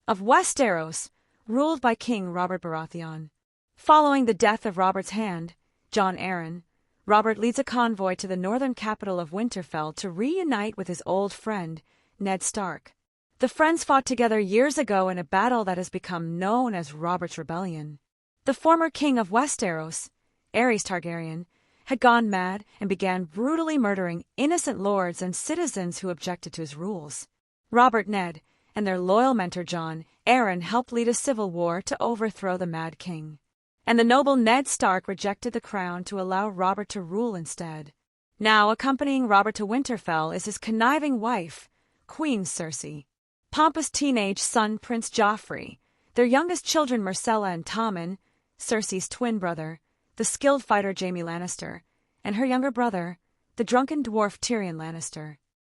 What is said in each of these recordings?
of Westeros, ruled by King Robert Baratheon. Following the death of Robert's hand, Jon Arryn, Robert leads a convoy to the northern capital of Winterfell to reunite with his old friend, Ned Stark. The friends fought together years ago in a battle that has become known as Robert's Rebellion. The former king of Westeros, Aerys Targaryen, had gone mad and began brutally murdering innocent lords and citizens who objected to his rules. Robert, Ned, and their loyal mentor Jon Arryn helped lead a civil war to overthrow the Mad King. And the noble Ned Stark rejected the crown to allow Robert to rule instead. Now accompanying Robert to Winterfell is his conniving wife, Queen Cersei. Pompous teenage son Prince Joffrey, their youngest children Myrcella and Tommen, Cersei's twin brother, the skilled fighter Jaime Lannister, and her younger brother, the drunken dwarf Tyrion Lannister.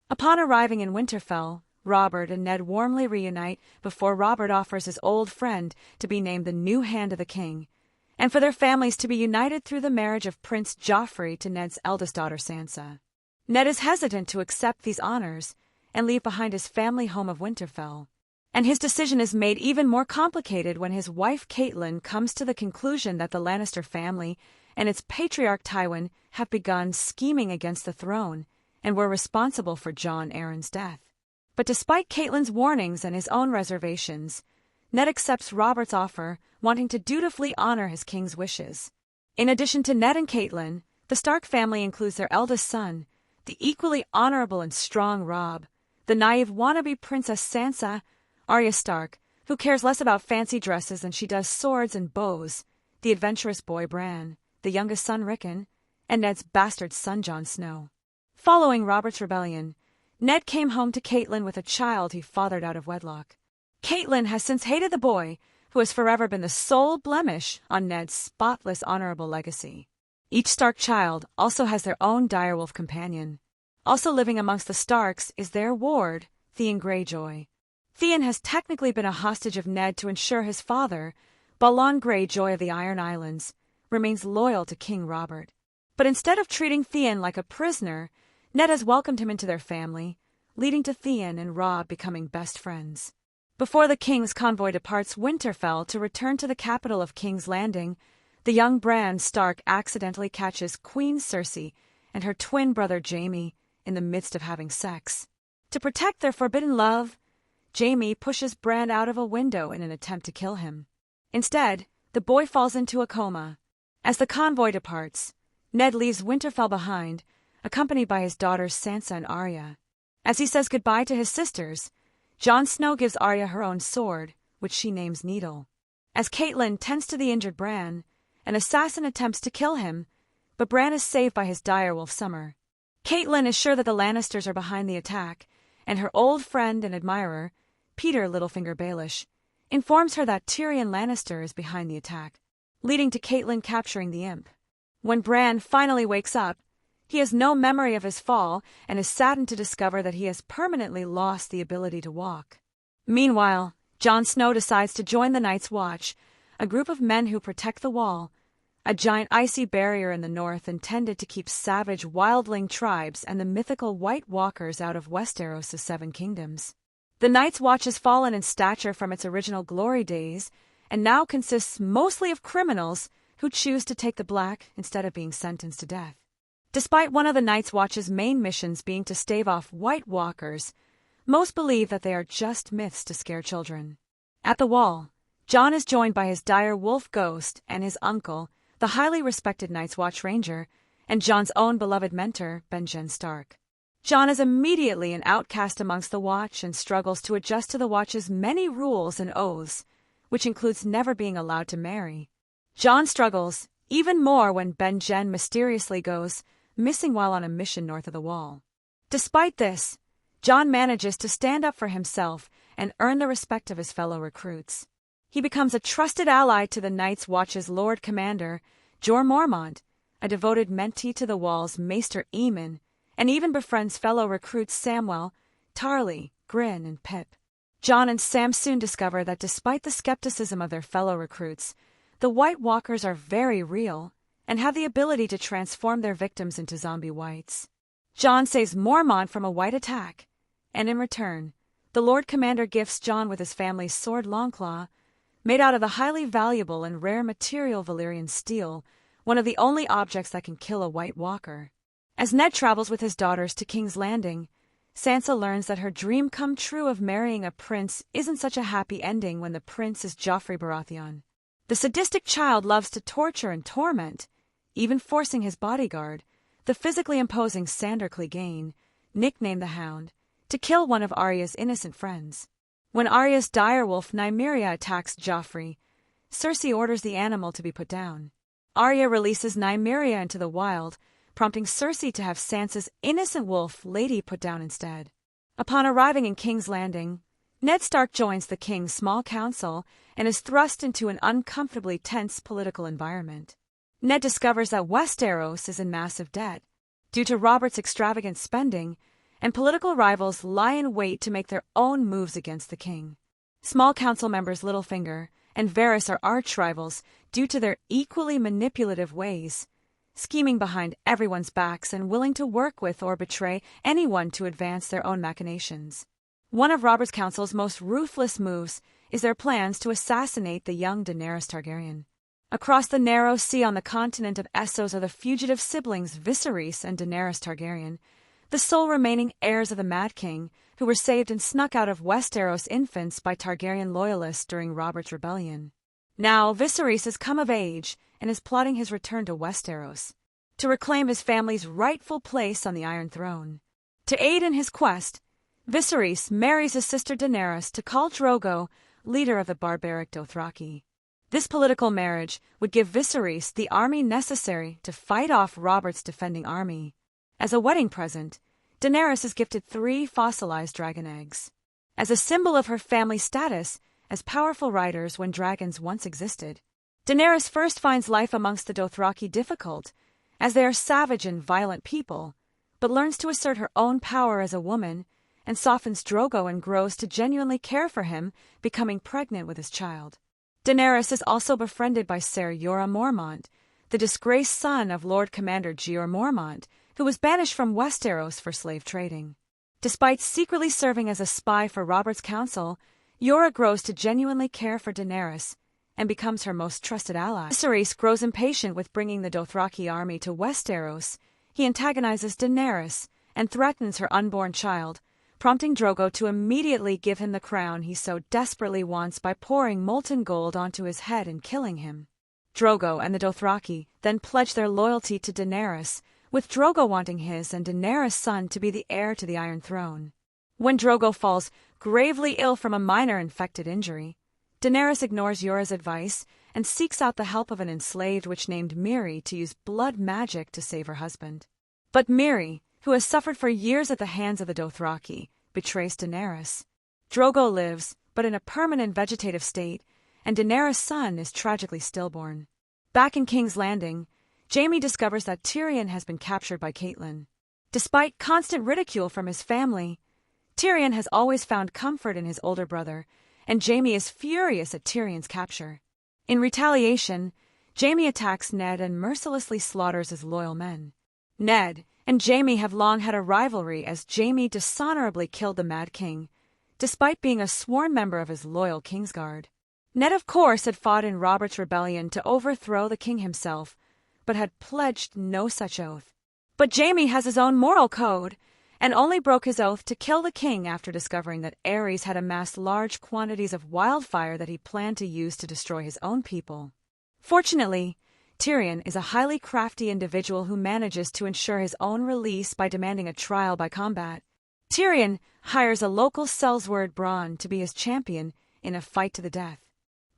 Upon arriving in Winterfell, Robert and Ned warmly reunite before Robert offers his old friend to be named the new Hand of the King, and for their families to be united through the marriage of Prince Joffrey to Ned's eldest daughter Sansa. Ned is hesitant to accept these honors and leave behind his family home of Winterfell, and his decision is made even more complicated when his wife Catelyn comes to the conclusion that the Lannister family and its patriarch Tywin have begun scheming against the throne and were responsible for Jon Arryn's death. But despite Catelyn's warnings and his own reservations, Ned accepts Robert's offer, wanting to dutifully honor his king's wishes. In addition to Ned and Catelyn, the Stark family includes their eldest son, the equally honorable and strong Robb, the naive wannabe Princess Sansa, Arya Stark, who cares less about fancy dresses than she does swords and bows, the adventurous boy Bran, the youngest son Rickon, and Ned's bastard son Jon Snow. Following Robert's rebellion, Ned came home to Catelyn with a child he fathered out of wedlock. Catelyn has since hated the boy, who has forever been the sole blemish on Ned's spotless honorable legacy. Each Stark child also has their own direwolf companion. Also living amongst the Starks is their ward, Theon Greyjoy. Theon has technically been a hostage of Ned to ensure his father, Balon Greyjoy of the Iron Islands, remains loyal to King Robert. But instead of treating Theon like a prisoner, Ned has welcomed him into their family, leading to Theon and Robb becoming best friends. Before the king's convoy departs Winterfell to return to the capital of King's Landing, the young Bran Stark accidentally catches Queen Cersei and her twin brother Jaime in the midst of having sex. To protect their forbidden love, Jaime pushes Bran out of a window in an attempt to kill him. Instead, the boy falls into a coma. As the convoy departs, Ned leaves Winterfell behind, accompanied by his daughters Sansa and Arya. As he says goodbye to his sisters, Jon Snow gives Arya her own sword, which she names Needle. As Catelyn tends to the injured Bran, an assassin attempts to kill him, but Bran is saved by his direwolf Summer. Catelyn is sure that the Lannisters are behind the attack, and her old friend and admirer, Peter Littlefinger Baelish, informs her that Tyrion Lannister is behind the attack, leading to Catelyn capturing the imp. When Bran finally wakes up, he has no memory of his fall and is saddened to discover that he has permanently lost the ability to walk. Meanwhile, Jon Snow decides to join the Night's Watch, a group of men who protect the Wall, a giant icy barrier in the north intended to keep savage wildling tribes and the mythical White Walkers out of Westeros' 7 kingdoms. The Night's Watch has fallen in stature from its original glory days and now consists mostly of criminals who choose to take the black instead of being sentenced to death. Despite one of the Night's Watch's main missions being to stave off White Walkers, most believe that they are just myths to scare children. At the Wall, Jon is joined by his dire wolf ghost and his uncle, the highly respected Night's Watch Ranger, and Jon's own beloved mentor, Benjen Stark. Jon is immediately an outcast amongst the Watch and struggles to adjust to the Watch's many rules and oaths, which includes never being allowed to marry. Jon struggles even more when Benjen mysteriously goes missing while on a mission north of the Wall. Despite this, Jon manages to stand up for himself and earn the respect of his fellow recruits. He becomes a trusted ally to the Night's Watch's Lord Commander, Jorah Mormont, a devoted mentee to the Wall's Maester Aemon, and even befriends fellow recruits Samwell, Tarly, Grin, and Pip. Jon and Sam soon discover that despite the skepticism of their fellow recruits, the White Walkers are very real and have the ability to transform their victims into zombie whites. Jon saves Mormont from a white attack, and in return, the Lord Commander gifts Jon with his family's sword Longclaw, made out of the highly valuable and rare material Valyrian steel, one of the only objects that can kill a White Walker. As Ned travels with his daughters to King's Landing, Sansa learns that her dream come true of marrying a prince isn't such a happy ending when the prince is Joffrey Baratheon. The sadistic child loves to torture and torment, even forcing his bodyguard, the physically imposing Sandor Clegane, nicknamed the Hound, to kill one of Arya's innocent friends. When Arya's direwolf Nymeria attacks Joffrey, Cersei orders the animal to be put down. Arya releases Nymeria into the wild, prompting Cersei to have Sansa's innocent wolf Lady put down instead. Upon arriving in King's Landing, Ned Stark joins the king's small council and is thrust into an uncomfortably tense political environment. Ned discovers that Westeros is in massive debt due to Robert's extravagant spending, and political rivals lie in wait to make their own moves against the king. Small council members Littlefinger and Varys are arch-rivals due to their equally manipulative ways, scheming behind everyone's backs and willing to work with or betray anyone to advance their own machinations. One of Robert's council's most ruthless moves is their plans to assassinate the young Daenerys Targaryen. Across the narrow sea on the continent of Essos are the fugitive siblings Viserys and Daenerys Targaryen, the sole remaining heirs of the Mad King, who were saved and snuck out of Westeros infants by Targaryen loyalists during Robert's rebellion. Now Viserys has come of age and is plotting his return to Westeros, to reclaim his family's rightful place on the Iron Throne. To aid in his quest, Viserys marries his sister Daenerys to Khal Drogo, leader of the barbaric Dothraki. This political marriage would give Viserys the army necessary to fight off Robert's defending army. As a wedding present, Daenerys is gifted 3 fossilized dragon eggs. As a symbol of her family status as powerful riders when dragons once existed, Daenerys first finds life amongst the Dothraki difficult, as they are savage and violent people, but learns to assert her own power as a woman and softens Drogo and grows to genuinely care for him, becoming pregnant with his child. Daenerys is also befriended by Ser Jorah Mormont, the disgraced son of Lord Commander Jeor Mormont, who was banished from Westeros for slave trading. Despite secretly serving as a spy for Robert's council, Jorah grows to genuinely care for Daenerys and becomes her most trusted ally. Viserys grows impatient with bringing the Dothraki army to Westeros. He antagonizes Daenerys and threatens her unborn child, prompting Drogo to immediately give him the crown he so desperately wants by pouring molten gold onto his head and killing him. Drogo and the Dothraki then pledge their loyalty to Daenerys, with Drogo wanting his and Daenerys' son to be the heir to the Iron Throne. When Drogo falls gravely ill from a minor infected injury, Daenerys ignores Jorah's advice and seeks out the help of an enslaved witch named Miri to use blood magic to save her husband. But Miri, who has suffered for years at the hands of the Dothraki, betrays Daenerys. Drogo lives, but in a permanent vegetative state, and Daenerys' son is tragically stillborn. Back in King's Landing, Jaime discovers that Tyrion has been captured by Catelyn. Despite constant ridicule from his family, Tyrion has always found comfort in his older brother, and Jaime is furious at Tyrion's capture. In retaliation, Jaime attacks Ned and mercilessly slaughters his loyal men. Ned and Jaime have long had a rivalry, as Jaime dishonorably killed the Mad King, despite being a sworn member of his loyal Kingsguard. Ned, of course, had fought in Robert's rebellion to overthrow the king himself, but had pledged no such oath. But Jaime has his own moral code, and only broke his oath to kill the king after discovering that Aerys had amassed large quantities of wildfire that he planned to use to destroy his own people. Fortunately, Tyrion is a highly crafty individual who manages to ensure his own release by demanding a trial by combat. Tyrion hires a local sellsword Bronn to be his champion in a fight to the death.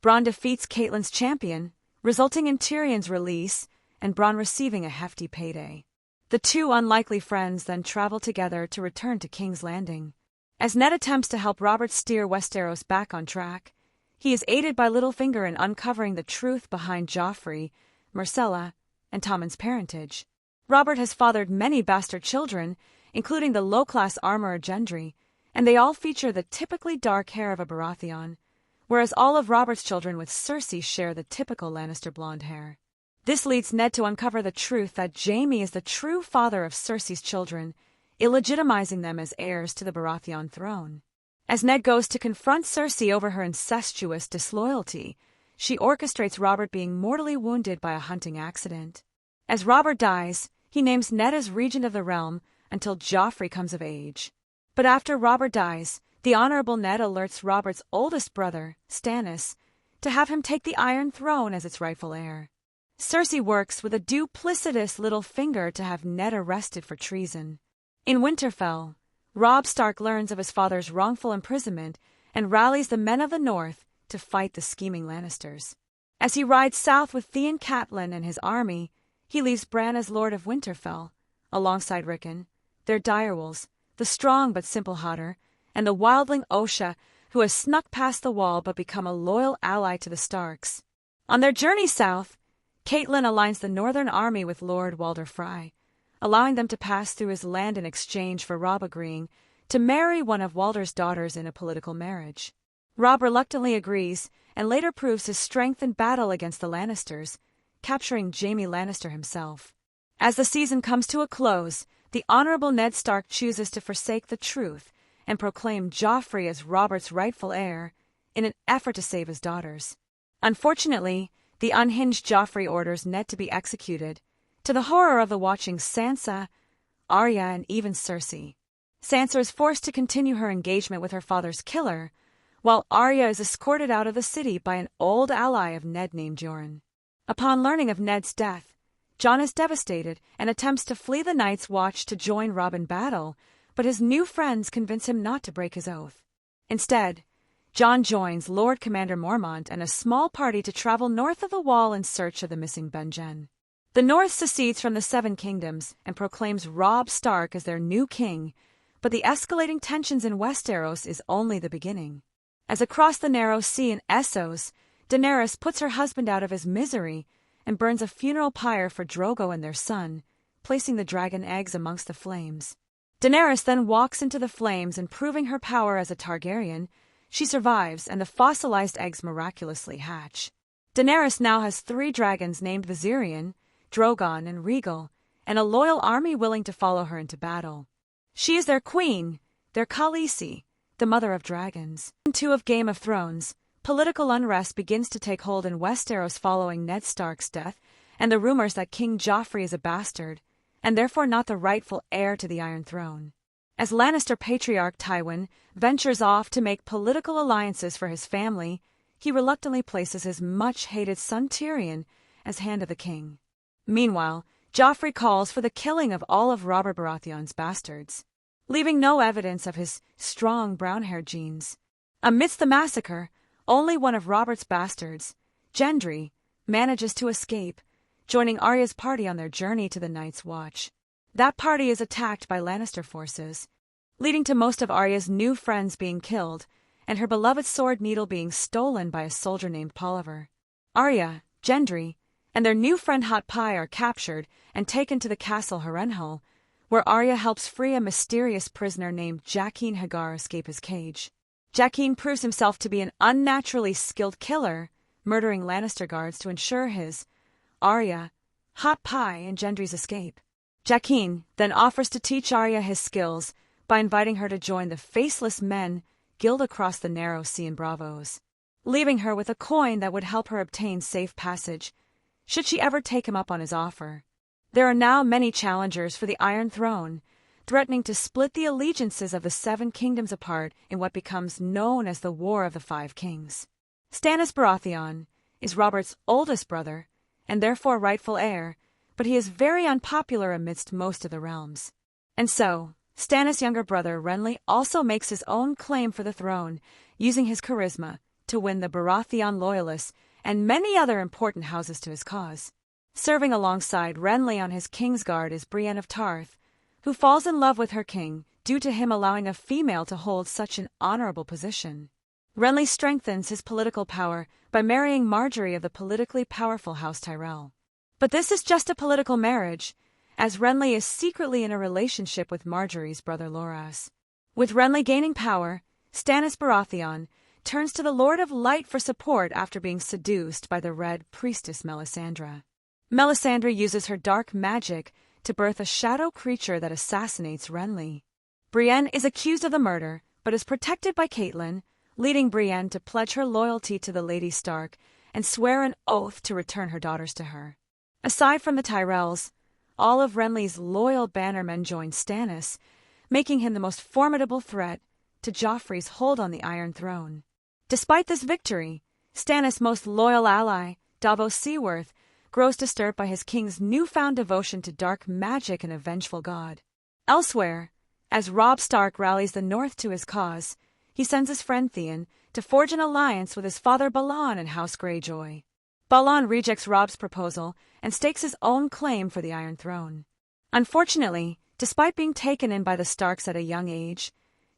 Bronn defeats Catelyn's champion, resulting in Tyrion's release and Bronn receiving a hefty payday. The two unlikely friends then travel together to return to King's Landing. As Ned attempts to help Robert steer Westeros back on track, he is aided by Littlefinger in uncovering the truth behind Joffrey, Myrcella, and Tommen's parentage. Robert has fathered many bastard children, including the low-class armorer Gendry, and they all feature the typically dark hair of a Baratheon, whereas all of Robert's children with Cersei share the typical Lannister blonde hair. This leads Ned to uncover the truth that Jaime is the true father of Cersei's children, illegitimizing them as heirs to the Baratheon throne. As Ned goes to confront Cersei over her incestuous disloyalty, she orchestrates Robert being mortally wounded by a hunting accident. As Robert dies, he names Ned as regent of the realm until Joffrey comes of age. But after Robert dies, the Honorable Ned alerts Robert's oldest brother, Stannis, to have him take the Iron Throne as its rightful heir. Cersei works with a duplicitous little finger to have Ned arrested for treason. In Winterfell, Robb Stark learns of his father's wrongful imprisonment and rallies the men of the North to fight the scheming Lannisters. As he rides south with Theon Catelyn and his army, he leaves Bran as Lord of Winterfell, alongside Rickon, their direwolves, the strong but simple Hodder, and the wildling Osha, who has snuck past the wall but become a loyal ally to the Starks. On their journey south, Catelyn aligns the Northern Army with Lord Walder Frey, allowing them to pass through his land in exchange for Robb agreeing to marry one of Walder's daughters in a political marriage. Robb reluctantly agrees and later proves his strength in battle against the Lannisters, capturing Jaime Lannister himself. As the season comes to a close, the Honorable Ned Stark chooses to forsake the truth and proclaim Joffrey as Robert's rightful heir in an effort to save his daughters. Unfortunately, the unhinged Joffrey orders Ned to be executed, to the horror of the watching Sansa, Arya, and even Cersei. Sansa is forced to continue her engagement with her father's killer, while Arya is escorted out of the city by an old ally of Ned named Yoren. Upon learning of Ned's death, Jon is devastated and attempts to flee the Night's Watch to join Robb in battle, but his new friends convince him not to break his oath. Instead, Jon joins Lord Commander Mormont and a small party to travel north of the Wall in search of the missing Benjen. The North secedes from the Seven Kingdoms and proclaims Robb Stark as their new king, but the escalating tensions in Westeros is only the beginning. As across the narrow sea in Essos, Daenerys puts her husband out of his misery and burns a funeral pyre for Drogo and their son, placing the dragon eggs amongst the flames. Daenerys then walks into the flames and, proving her power as a Targaryen, she survives and the fossilized eggs miraculously hatch. Daenerys now has 3 dragons named Viserion, Drogon, and Rhaegal, and a loyal army willing to follow her into battle. She is their queen, their Khaleesi, the mother of dragons. In Season 2 of Game of Thrones, political unrest begins to take hold in Westeros following Ned Stark's death and the rumors that King Joffrey is a bastard, and therefore not the rightful heir to the Iron Throne. As Lannister patriarch Tywin ventures off to make political alliances for his family, he reluctantly places his much-hated son Tyrion as Hand of the King. Meanwhile, Joffrey calls for the killing of all of Robert Baratheon's bastards, leaving no evidence of his strong brown-haired genes. Amidst the massacre, only one of Robert's bastards, Gendry, manages to escape, joining Arya's party on their journey to the Night's Watch. That party is attacked by Lannister forces, leading to most of Arya's new friends being killed and her beloved sword needle being stolen by a soldier named Polliver. Arya, Gendry, and their new friend Hot Pie are captured and taken to the castle Harrenhal, where Arya helps free a mysterious prisoner named Jaqen H'ghar escape his cage. Jaqen proves himself to be an unnaturally skilled killer, murdering Lannister guards to ensure his, Arya, Hot Pie, and Gendry's escape. Jaqen then offers to teach Arya his skills by inviting her to join the Faceless Men guild across the narrow sea in Braavos, leaving her with a coin that would help her obtain safe passage should she ever take him up on his offer. There are now many challengers for the Iron Throne, threatening to split the allegiances of the 7 kingdoms apart in what becomes known as the War of the 5 Kings. Stannis Baratheon is Robert's oldest brother and therefore rightful heir, but he is very unpopular amidst most of the realms. And so, Stannis' younger brother Renly also makes his own claim for the throne, using his charisma to win the Baratheon loyalists and many other important houses to his cause. Serving alongside Renly on his Kingsguard is Brienne of Tarth, who falls in love with her king due to him allowing a female to hold such an honorable position. Renly strengthens his political power by marrying Margaery of the politically powerful House Tyrell. But this is just a political marriage, as Renly is secretly in a relationship with Margaery's brother Loras. With Renly gaining power, Stannis Baratheon turns to the Lord of Light for support after being seduced by the Red Priestess Melisandre. Melisandre uses her dark magic to birth a shadow creature that assassinates Renly. Brienne is accused of the murder, but is protected by Catelyn, leading Brienne to pledge her loyalty to the Lady Stark and swear an oath to return her daughters to her. Aside from the Tyrells, all of Renly's loyal bannermen join Stannis, making him the most formidable threat to Joffrey's hold on the Iron Throne. Despite this victory, Stannis' most loyal ally, Davos Seaworth, grows disturbed by his king's newfound devotion to dark magic and a vengeful god. Elsewhere, as Robb Stark rallies the North to his cause, he sends his friend Theon to forge an alliance with his father Balon and House Greyjoy. Balon rejects Robb's proposal and stakes his own claim for the Iron Throne. Unfortunately, despite being taken in by the Starks at a young age,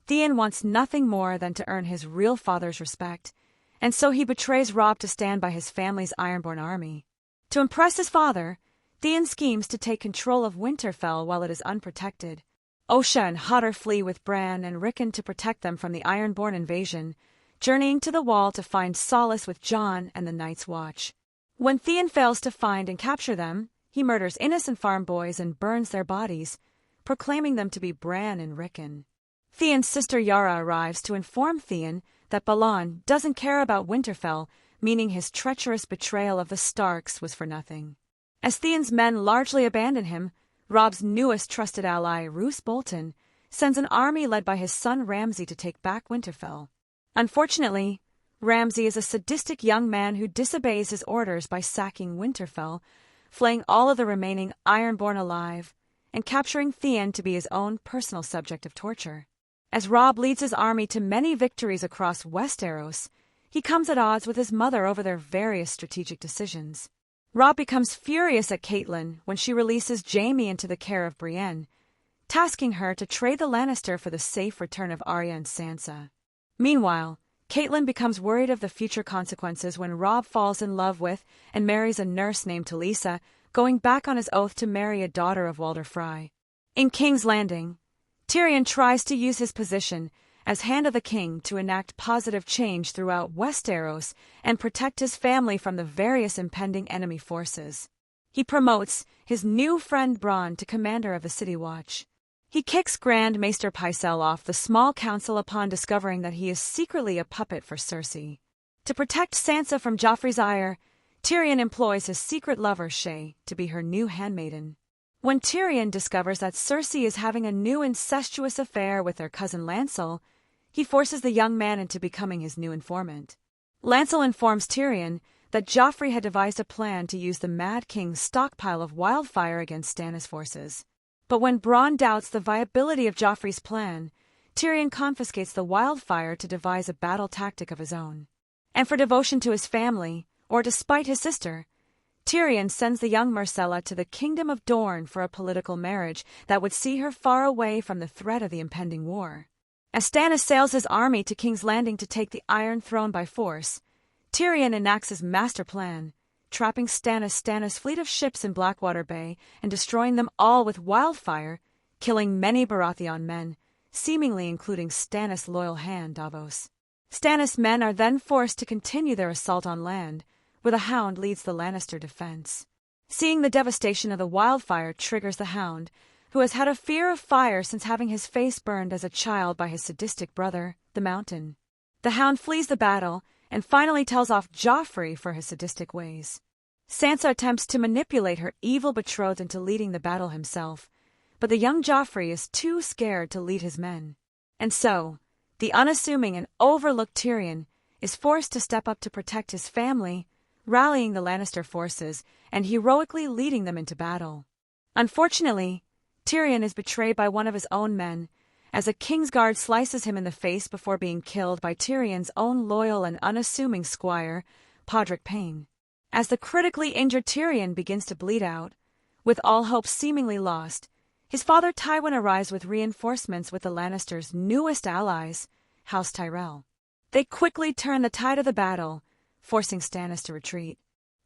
Theon wants nothing more than to earn his real father's respect, and so he betrays Robb to stand by his family's Ironborn army. To impress his father, Theon schemes to take control of Winterfell while it is unprotected. Osha and Hodder flee with Bran and Rickon to protect them from the Ironborn invasion, journeying to the Wall to find solace with Jon and the Night's Watch. When Theon fails to find and capture them, he murders innocent farm boys and burns their bodies, proclaiming them to be Bran and Rickon. Theon's sister Yara arrives to inform Theon that Balon doesn't care about Winterfell, meaning his treacherous betrayal of the Starks was for nothing. As Theon's men largely abandon him, Robb's newest trusted ally, Roose Bolton, sends an army led by his son Ramsay to take back Winterfell. Unfortunately, Ramsay is a sadistic young man who disobeys his orders by sacking Winterfell, flaying all of the remaining Ironborn alive, and capturing Theon to be his own personal subject of torture. As Robb leads his army to many victories across Westeros, he comes at odds with his mother over their various strategic decisions. Robb becomes furious at Catelyn when she releases Jaime into the care of Brienne, tasking her to trade the Lannister for the safe return of Arya and Sansa. Meanwhile, Catelyn becomes worried of the future consequences when Robb falls in love with and marries a nurse named Talisa, going back on his oath to marry a daughter of Walder Frey. In King's Landing, Tyrion tries to use his position as Hand of the King to enact positive change throughout Westeros and protect his family from the various impending enemy forces. He promotes his new friend Bronn to commander of the City Watch. He kicks Grand Maester Pycelle off the small council upon discovering that he is secretly a puppet for Cersei. To protect Sansa from Joffrey's ire, Tyrion employs his secret lover Shae to be her new handmaiden. When Tyrion discovers that Cersei is having a new incestuous affair with their cousin Lancel, he forces the young man into becoming his new informant. Lancel informs Tyrion that Joffrey had devised a plan to use the Mad King's stockpile of wildfire against Stannis' forces. But when Bronn doubts the viability of Joffrey's plan, Tyrion confiscates the wildfire to devise a battle tactic of his own. And for devotion to his family, or to spite his sister, Tyrion sends the young Myrcella to the Kingdom of Dorne for a political marriage that would see her far away from the threat of the impending war. As Stannis sails his army to King's Landing to take the Iron Throne by force, Tyrion enacts his master plan, trapping Stannis' fleet of ships in Blackwater Bay and destroying them all with wildfire, killing many Baratheon men, seemingly including Stannis' loyal hand Davos. Stannis' men are then forced to continue their assault on land, where the Hound leads the Lannister defense. Seeing the devastation of the wildfire triggers the Hound, who has had a fear of fire since having his face burned as a child by his sadistic brother, the Mountain. The Hound flees the battle and finally tells off Joffrey for his sadistic ways. Sansa attempts to manipulate her evil betrothed into leading the battle himself, but the young Joffrey is too scared to lead his men. And so, the unassuming and overlooked Tyrion is forced to step up to protect his family, rallying the Lannister forces and heroically leading them into battle. Unfortunately, Tyrion is betrayed by one of his own men, as a Kingsguard slices him in the face before being killed by Tyrion's own loyal and unassuming squire, Podrick Payne. As the critically injured Tyrion begins to bleed out, with all hope seemingly lost, his father Tywin arrives with reinforcements with the Lannisters' newest allies, House Tyrell. They quickly turn the tide of the battle, forcing Stannis to retreat.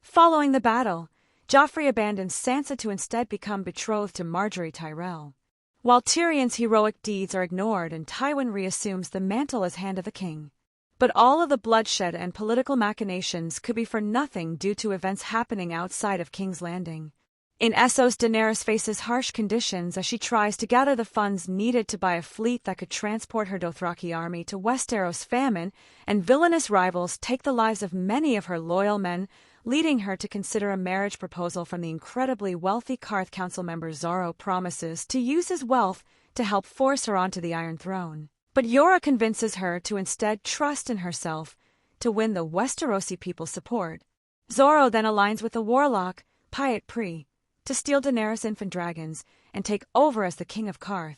Following the battle, Joffrey abandons Sansa to instead become betrothed to Margaery Tyrell. While Tyrion's heroic deeds are ignored and Tywin reassumes the mantle as Hand of the King. But all of the bloodshed and political machinations could be for nothing due to events happening outside of King's Landing. In Essos, Daenerys faces harsh conditions as she tries to gather the funds needed to buy a fleet that could transport her Dothraki army to Westeros. Famine and villainous rivals take the lives of many of her loyal men, leading her to consider a marriage proposal from the incredibly wealthy Qarth Council member. Xaro promises to use his wealth to help force her onto the Iron Throne. But Yora convinces her to instead trust in herself to win the Westerosi people's support. Xaro then aligns with the warlock, Pyat Pri, to steal Daenerys' infant dragons and take over as the king of Qarth.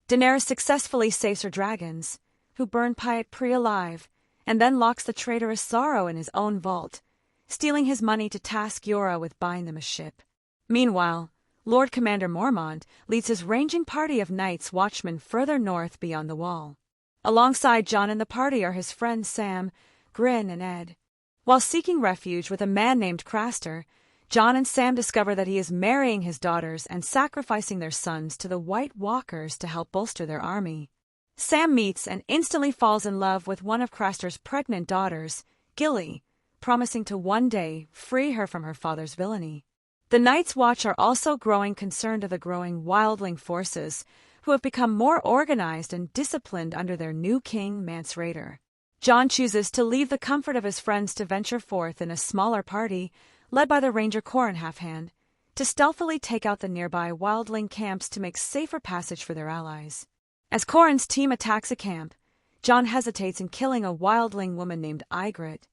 Daenerys successfully saves her dragons, who burn Pyat Pri alive, and then locks the traitorous Xaro in his own vault, stealing his money to task Yora with buying them a ship. Meanwhile, Lord Commander Mormont leads his ranging party of Night's Watchmen further north beyond the Wall. Alongside Jon and the party are his friends Sam, Grin, and Ed. While seeking refuge with a man named Craster, Jon and Sam discover that he is marrying his daughters and sacrificing their sons to the White Walkers to help bolster their army. Sam meets and instantly falls in love with one of Craster's pregnant daughters, Gilly, promising to one day free her from her father's villainy. The Night's Watch are also growing concerned of the growing wildling forces, who have become more organized and disciplined under their new king, Mance Rayder. Jon chooses to leave the comfort of his friends to venture forth in a smaller party, led by the ranger Qhorin Halfhand, to stealthily take out the nearby wildling camps to make safer passage for their allies. As Qhorin's team attacks a camp, Jon hesitates in killing a wildling woman named Ygritte.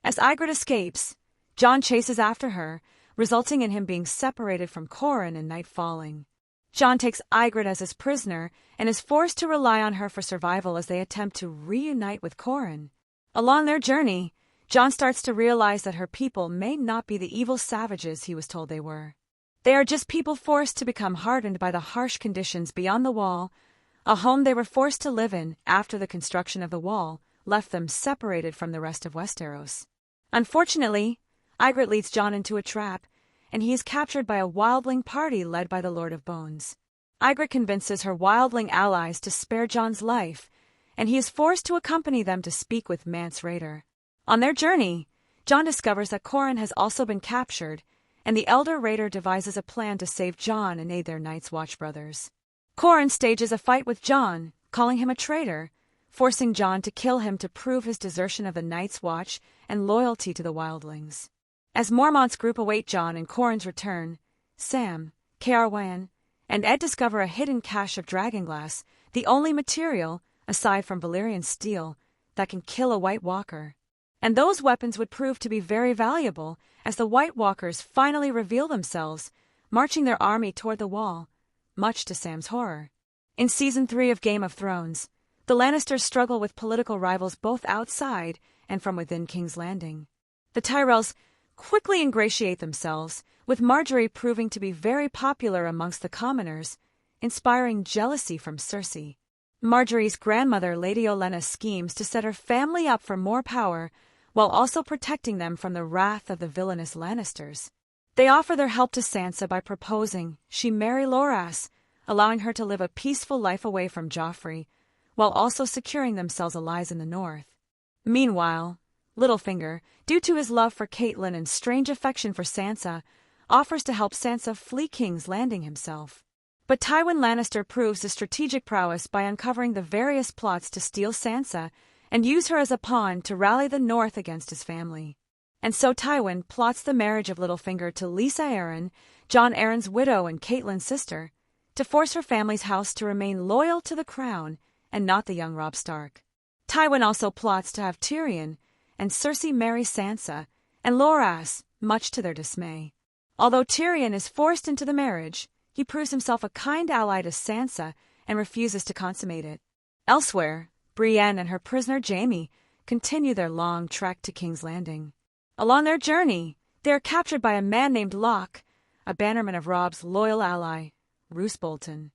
As Ygritte escapes, Jon chases after her, resulting in him being separated from Qhorin and night falling. Jon takes Ygritte as his prisoner and is forced to rely on her for survival as they attempt to reunite with Qhorin. Along their journey, Jon starts to realize that her people may not be the evil savages he was told they were. They are just people forced to become hardened by the harsh conditions beyond the Wall. A home they were forced to live in after the construction of the Wall left them separated from the rest of Westeros. Unfortunately, Ygritte leads Jon into a trap, and he is captured by a wildling party led by the Lord of Bones. Ygritte convinces her wildling allies to spare Jon's life, and he is forced to accompany them to speak with Mance Rayder. On their journey, Jon discovers that Qhorin has also been captured, and the elder Rayder devises a plan to save Jon and aid their Night's Watch brothers. Qhorin stages a fight with Jon, calling him a traitor, forcing Jon to kill him to prove his desertion of the Night's Watch and loyalty to the wildlings. As Mormont's group await Jon and Qhorin's return, Sam, Caerwan, and Ed discover a hidden cache of dragonglass, the only material, aside from Valyrian steel, that can kill a White Walker. And those weapons would prove to be very valuable as the White Walkers finally reveal themselves, marching their army toward the Wall, much to Sam's horror. In Season 3 of Game of Thrones, the Lannisters struggle with political rivals both outside and from within King's Landing. The Tyrells quickly ingratiate themselves, with Margaery proving to be very popular amongst the commoners, inspiring jealousy from Cersei. Margaery's grandmother, Lady Olenna, schemes to set her family up for more power, while also protecting them from the wrath of the villainous Lannisters. They offer their help to Sansa by proposing she marry Loras, allowing her to live a peaceful life away from Joffrey, while also securing themselves allies in the north. Meanwhile, Littlefinger, due to his love for Catelyn and strange affection for Sansa, offers to help Sansa flee King's Landing himself. But Tywin Lannister proves his strategic prowess by uncovering the various plots to steal Sansa and use her as a pawn to rally the North against his family. And so Tywin plots the marriage of Littlefinger to Lysa Arryn, Jon Arryn's widow and Catelyn's sister, to force her family's house to remain loyal to the crown and not the young Robb Stark. Tywin also plots to have Tyrion and Cersei marry Sansa and Loras, much to their dismay. Although Tyrion is forced into the marriage, he proves himself a kind ally to Sansa and refuses to consummate it. Elsewhere, Brienne and her prisoner Jaime continue their long trek to King's Landing. Along their journey, they are captured by a man named Locke, a bannerman of Robb's loyal ally, Roose Bolton.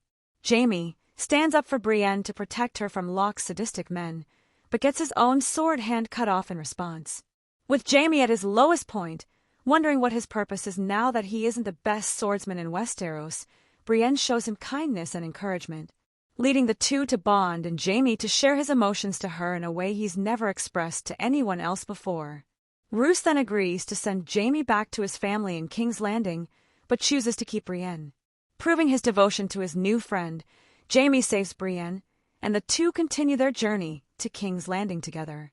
Jaime stands up for Brienne to protect her from Locke's sadistic men, but gets his own sword hand cut off in response. With Jaime at his lowest point, wondering what his purpose is now that he isn't the best swordsman in Westeros, Brienne shows him kindness and encouragement, leading the two to bond and Jaime to share his emotions to her in a way he's never expressed to anyone else before. Roose then agrees to send Jaime back to his family in King's Landing, but chooses to keep Brienne. Proving his devotion to his new friend, Jaime saves Brienne, and the two continue their journey to King's Landing together.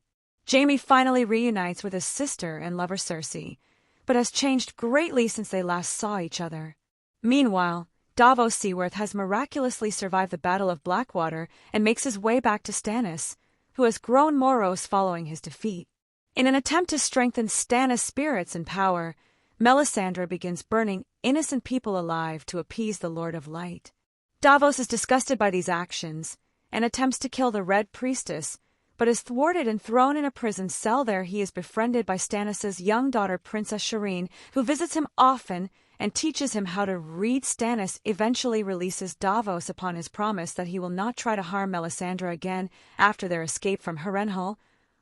Jaime finally reunites with his sister and lover Cersei, but has changed greatly since they last saw each other. Meanwhile, Davos Seaworth has miraculously survived the Battle of Blackwater and makes his way back to Stannis, who has grown morose following his defeat. In an attempt to strengthen Stannis' spirits and power, Melisandre begins burning innocent people alive to appease the Lord of Light. Davos is disgusted by these actions and attempts to kill the Red Priestess, but is thwarted and thrown in a prison cell. There he is befriended by Stannis' young daughter Princess Shireen, who visits him often and teaches him how to read. Stannis eventually releases Davos upon his promise that he will not try to harm Melisandre again after their escape from Harrenhal.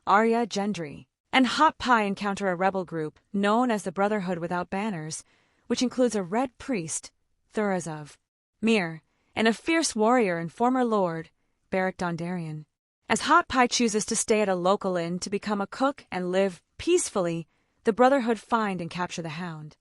Arya, Gendry, and Hot Pie encounter a rebel group known as the Brotherhood Without Banners, which includes a Red Priest, Thurazov, Myr, and a fierce warrior and former lord, Beric Dondarrion. As Hot Pie chooses to stay at a local inn to become a cook and live peacefully, the Brotherhood find and capture the Hound.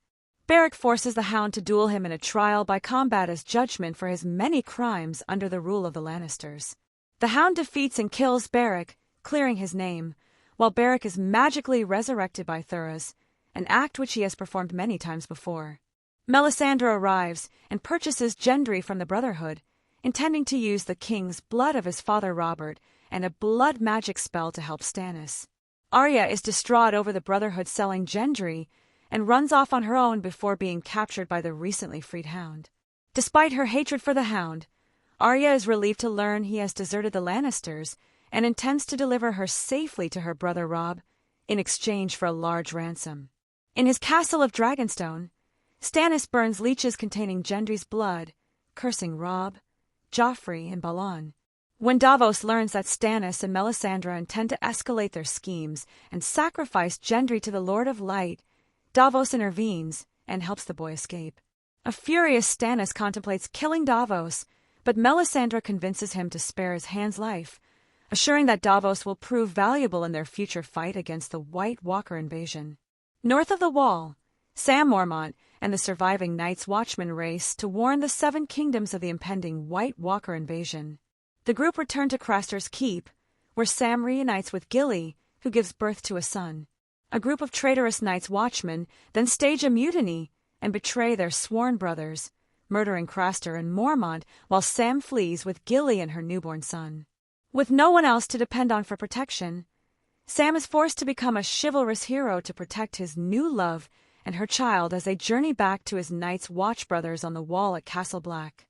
Beric forces the Hound to duel him in a trial by combat as judgment for his many crimes under the rule of the Lannisters. The Hound defeats and kills Beric, clearing his name, while Beric is magically resurrected by Thuras, an act which he has performed many times before. Melisandre arrives and purchases Gendry from the Brotherhood, intending to use the king's blood of his father Robert and a blood magic spell to help Stannis. Arya is distraught over the Brotherhood selling Gendry and runs off on her own before being captured by the recently freed Hound. Despite her hatred for the Hound, Arya is relieved to learn he has deserted the Lannisters and intends to deliver her safely to her brother Robb in exchange for a large ransom. In his castle of Dragonstone, Stannis burns leeches containing Gendry's blood, cursing Robb, Joffrey, and Balon. When Davos learns that Stannis and Melisandre intend to escalate their schemes and sacrifice Gendry to the Lord of Light, Davos intervenes and helps the boy escape. A furious Stannis contemplates killing Davos, but Melisandre convinces him to spare his hand's life, assuring that Davos will prove valuable in their future fight against the White Walker invasion. North of the Wall, Sam Mormont and the surviving Night's Watchmen race to warn the Seven Kingdoms of the impending White Walker invasion. The group return to Craster's Keep, where Sam reunites with Gilly, who gives birth to a son. A group of traitorous Night's Watchmen then stage a mutiny and betray their sworn brothers, murdering Craster and Mormont while Sam flees with Gilly and her newborn son. With no one else to depend on for protection, Sam is forced to become a chivalrous hero to protect his new love and her child as they journey back to his Night's Watch brothers on the wall at Castle Black.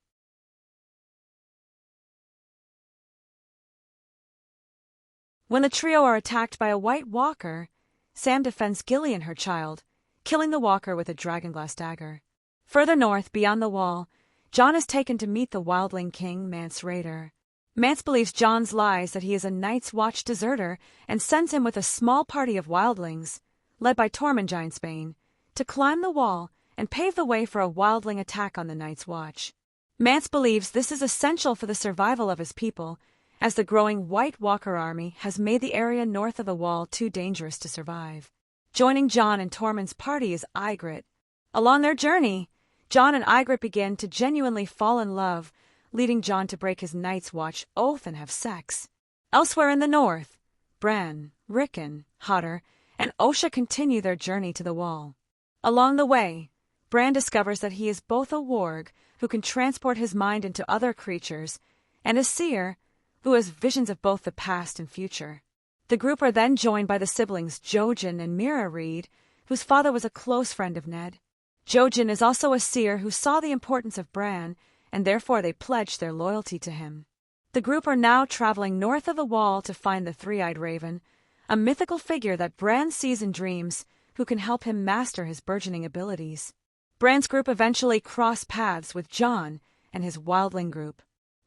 When the trio are attacked by a White Walker, Sam defends Gilly and her child, killing the walker with a dragonglass dagger. Further north, beyond the wall, Jon is taken to meet the wildling king, Mance Rayder. Mance believes Jon's lies that he is a Night's Watch deserter and sends him with a small party of wildlings, led by Tormund Giantsbane, to climb the wall and pave the way for a wildling attack on the Night's Watch. Mance believes this is essential for the survival of his people, as the growing White Walker army has made the area north of the wall too dangerous to survive. Joining Jon and Tormund's party is Ygritte. Along their journey, Jon and Ygritte begin to genuinely fall in love, leading Jon to break his Night's Watch oath and have sex. Elsewhere in the north, Bran, Rickon, Hodder, and Osha continue their journey to the wall. Along the way, Bran discovers that he is both a warg who can transport his mind into other creatures and a seer who has visions of both the past and future. The group are then joined by the siblings Jojen and Meera Reed, whose father was a close friend of Ned. Jojen is also a seer who saw the importance of Bran, and therefore they pledged their loyalty to him. The group are now traveling north of the wall to find the Three-Eyed Raven, a mythical figure that Bran sees in dreams who can help him master his burgeoning abilities. Bran's group eventually cross paths with Jon and his wildling group.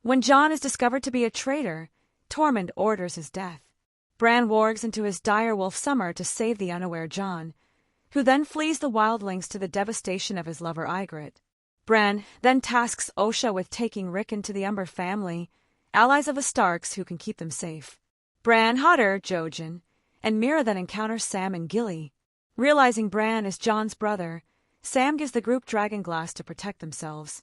When Jon is discovered to be a traitor, Tormund orders his death. Bran wargs into his direwolf Summer to save the unaware Jon, who then flees the wildlings to the devastation of his lover Ygritte. Bran then tasks Osha with taking Rickon to the Umber family, allies of the Starks who can keep them safe. Bran, Hodder, Jojen, and Meera then encounter Sam and Gilly. Realizing Bran is Jon's brother, Sam gives the group dragon glass to protect themselves.